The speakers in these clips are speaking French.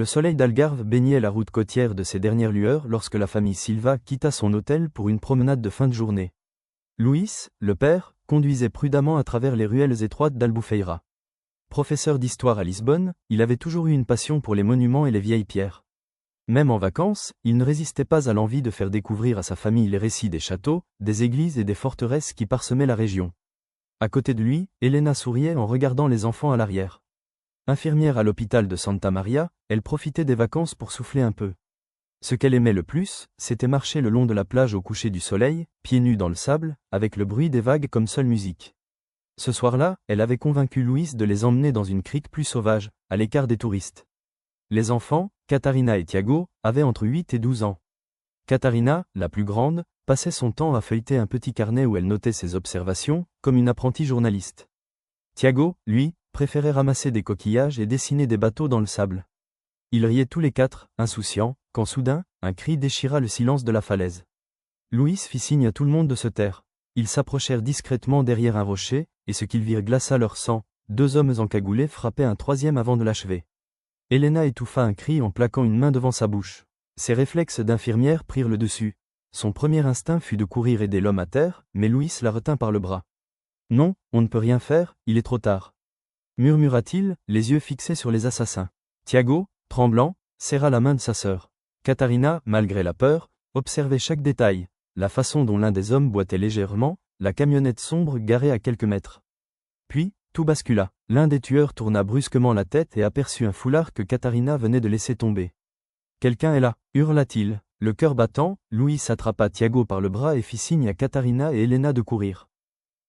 Le soleil d'Algarve baignait la route côtière de ses dernières lueurs lorsque la famille Silva quitta son hôtel pour une promenade de fin de journée. Luís, le père, conduisait prudemment à travers les ruelles étroites d'Albufeira. Professeur d'histoire à Lisbonne, il avait toujours eu une passion pour les monuments et les vieilles pierres. Même en vacances, il ne résistait pas à l'envie de faire découvrir à sa famille les récits des châteaux, des églises et des forteresses qui parsemaient la région. À côté de lui, Helena souriait en regardant les enfants à l'arrière. Infirmière à l'hôpital de Santa Maria, elle profitait des vacances pour souffler un peu. Ce qu'elle aimait le plus, c'était marcher le long de la plage au coucher du soleil, pieds nus dans le sable, avec le bruit des vagues comme seule musique. Ce soir-là, elle avait convaincu Luís de les emmener dans une crique plus sauvage, à l'écart des touristes. Les enfants, Catarina et Tiago, avaient entre 8 et 12 ans. Catarina, la plus grande, passait son temps à feuilleter un petit carnet où elle notait ses observations, comme une apprentie journaliste. Tiago, lui, préférait ramasser des coquillages et dessiner des bateaux dans le sable. Ils riaient tous les quatre, insouciants, quand soudain, un cri déchira le silence de la falaise. Luís fit signe à tout le monde de se taire. Ils s'approchèrent discrètement derrière un rocher, et ce qu'ils virent glaça leur sang. 2 hommes encagoulés frappaient un troisième avant de l'achever. Helena étouffa un cri en plaquant une main devant sa bouche. Ses réflexes d'infirmière prirent le dessus. Son premier instinct fut de courir aider l'homme à terre, mais Luís la retint par le bras. « Non, on ne peut rien faire, il est trop tard. » murmura-t-il, les yeux fixés sur les assassins. Tiago, tremblant, serra la main de sa sœur. Catarina, malgré la peur, observait chaque détail, la façon dont l'un des hommes boitait légèrement, la camionnette sombre garée à quelques mètres. Puis, tout bascula. L'un des tueurs tourna brusquement la tête et aperçut un foulard que Catarina venait de laisser tomber. « Quelqu'un est là !» hurla-t-il. Le cœur battant, Luís attrapa Tiago par le bras et fit signe à Catarina et Helena de courir.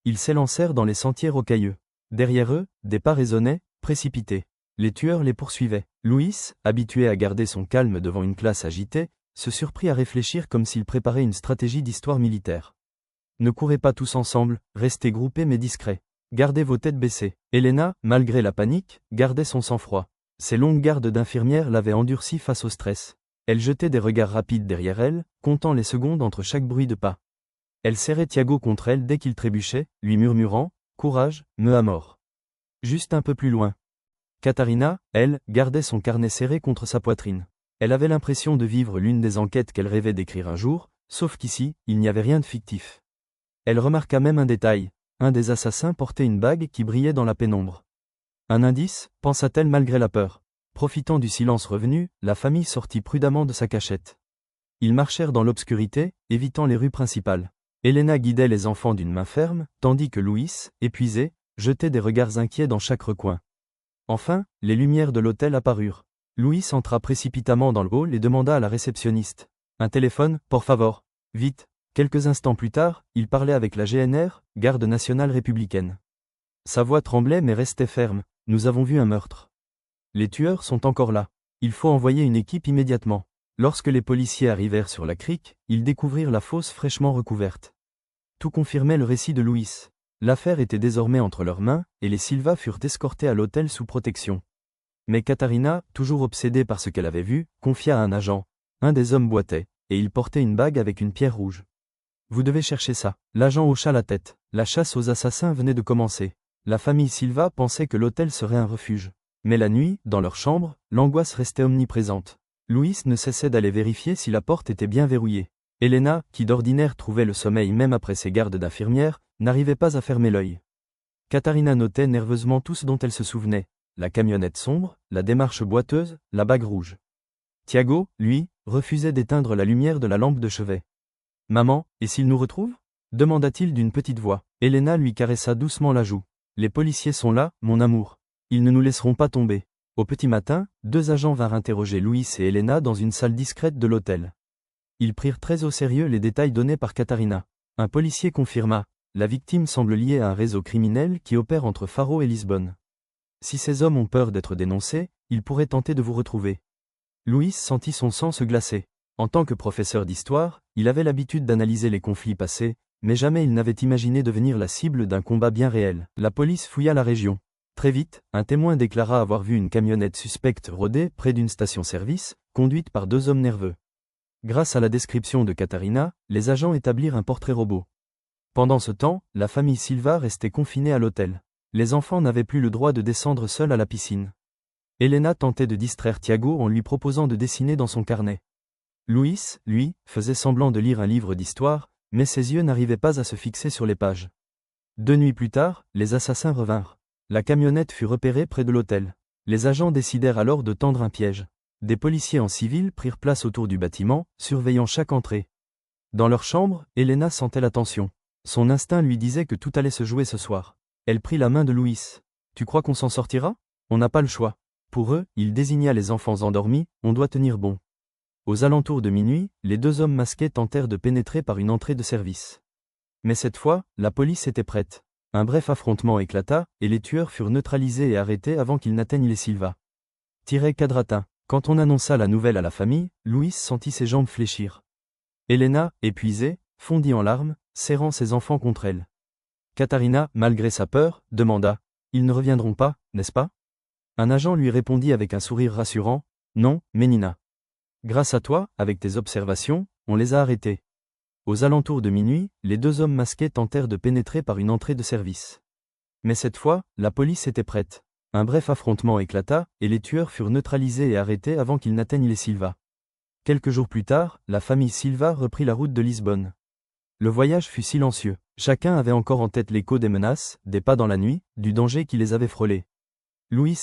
Ils s'élancèrent dans les sentiers rocailleux. Derrière eux, des pas résonnaient, précipités. Les tueurs les poursuivaient. Luís, habitué à garder son calme devant une classe agitée, se surprit à réfléchir comme s'il préparait une stratégie d'histoire militaire. Ne courez pas tous ensemble, restez groupés mais discrets. Gardez vos têtes baissées. Helena, malgré la panique, gardait son sang-froid. Ses longues gardes d'infirmière l'avaient endurcie face au stress. Elle jetait des regards rapides derrière elle, comptant les secondes entre chaque bruit de pas. Elle serrait Tiago contre elle dès qu'il trébuchait, lui murmurant « Courage, me à mort ». Juste un peu plus loin. Catarina, elle, gardait son carnet serré contre sa poitrine. Elle avait l'impression de vivre l'une des enquêtes qu'elle rêvait d'écrire un jour, sauf qu'ici, il n'y avait rien de fictif. Elle remarqua même un détail. Un des assassins portait une bague qui brillait dans la pénombre. Un indice, pensa-t-elle malgré la peur. Profitant du silence revenu, la famille sortit prudemment de sa cachette. Ils marchèrent dans l'obscurité, évitant les rues principales. Helena guidait les enfants d'une main ferme, tandis que Luís, épuisé, jetait des regards inquiets dans chaque recoin. Enfin, les lumières de l'hôtel apparurent. Luís entra précipitamment dans le hall et demanda à la réceptionniste. « Un téléphone, por favor. Vite !» Quelques instants plus tard, il parlait avec la GNR, Garde nationale républicaine. Sa voix tremblait mais restait ferme. « Nous avons vu un meurtre. Les tueurs sont encore là. Il faut envoyer une équipe immédiatement. » Lorsque les policiers arrivèrent sur la crique, ils découvrirent la fosse fraîchement recouverte. Tout confirmait le récit de Luís. L'affaire était désormais entre leurs mains, et les Silva furent escortés à l'hôtel sous protection. Mais Catarina, toujours obsédée par ce qu'elle avait vu, confia à un agent. Un des hommes boitait, et il portait une bague avec une pierre rouge. « Vous devez chercher ça. » L'agent hocha la tête. La chasse aux assassins venait de commencer. La famille Silva pensait que l'hôtel serait un refuge. Mais la nuit, dans leur chambre, l'angoisse restait omniprésente. Luís ne cessait d'aller vérifier si la porte était bien verrouillée. Helena, qui d'ordinaire trouvait le sommeil même après ses gardes d'infirmière, n'arrivait pas à fermer l'œil. Catarina notait nerveusement tout ce dont elle se souvenait. La camionnette sombre, la démarche boiteuse, la bague rouge. Tiago, lui, refusait d'éteindre la lumière de la lampe de chevet. « Maman, et s'il nous retrouve ?» demanda-t-il d'une petite voix. Helena lui caressa doucement la joue. « Les policiers sont là, mon amour. Ils ne nous laisseront pas tomber. » Au petit matin, 2 agents vinrent interroger Luís et Helena dans une salle discrète de l'hôtel. Ils prirent très au sérieux les détails donnés par Catarina. Un policier confirma « La victime semble liée à un réseau criminel qui opère entre Faro et Lisbonne. Si ces hommes ont peur d'être dénoncés, ils pourraient tenter de vous retrouver. » Luís sentit son sang se glacer. En tant que professeur d'histoire, il avait l'habitude d'analyser les conflits passés, mais jamais il n'avait imaginé devenir la cible d'un combat bien réel. La police fouilla la région. Très vite, un témoin déclara avoir vu une camionnette suspecte rôder près d'une station-service, conduite par 2 hommes nerveux. Grâce à la description de Catarina, les agents établirent un portrait robot. Pendant ce temps, la famille Silva restait confinée à l'hôtel. Les enfants n'avaient plus le droit de descendre seuls à la piscine. Helena tentait de distraire Tiago en lui proposant de dessiner dans son carnet. Luis, lui, faisait semblant de lire un livre d'histoire, mais ses yeux n'arrivaient pas à se fixer sur les pages. 2 nuits plus tard, les assassins revinrent. La camionnette fut repérée près de l'hôtel. Les agents décidèrent alors de tendre un piège. Des policiers en civil prirent place autour du bâtiment, surveillant chaque entrée. Dans leur chambre, Helena sentait la tension. Son instinct lui disait que tout allait se jouer ce soir. Elle prit la main de Luis. « Tu crois qu'on s'en sortira ? On n'a pas le choix. » Pour eux, il désigna les enfants endormis, on doit tenir bon. Aux alentours de minuit, les 2 hommes masqués tentèrent de pénétrer par une entrée de service. Mais cette fois, la police était prête. Un bref affrontement éclata, et les tueurs furent neutralisés et arrêtés avant qu'ils n'atteignent les Silva. Quadratin. Quand on annonça la nouvelle à la famille, Luis sentit ses jambes fléchir. Helena, épuisée, fondit en larmes, serrant ses enfants contre elle. Katharina, malgré sa peur, demanda « Ils ne reviendront pas, n'est-ce pas ?» Un agent lui répondit avec un sourire rassurant « Non, Ménina. Grâce à toi, avec tes observations, on les a arrêtés. » Aux alentours de minuit, les 2 hommes masqués tentèrent de pénétrer par une entrée de service. Mais cette fois, la police était prête. Un bref affrontement éclata, et les tueurs furent neutralisés et arrêtés avant qu'ils n'atteignent les Silva. Quelques jours plus tard, la famille Silva reprit la route de Lisbonne. Le voyage fut silencieux. Chacun avait encore en tête l'écho des menaces, des pas dans la nuit, du danger qui les avait frôlés. Luis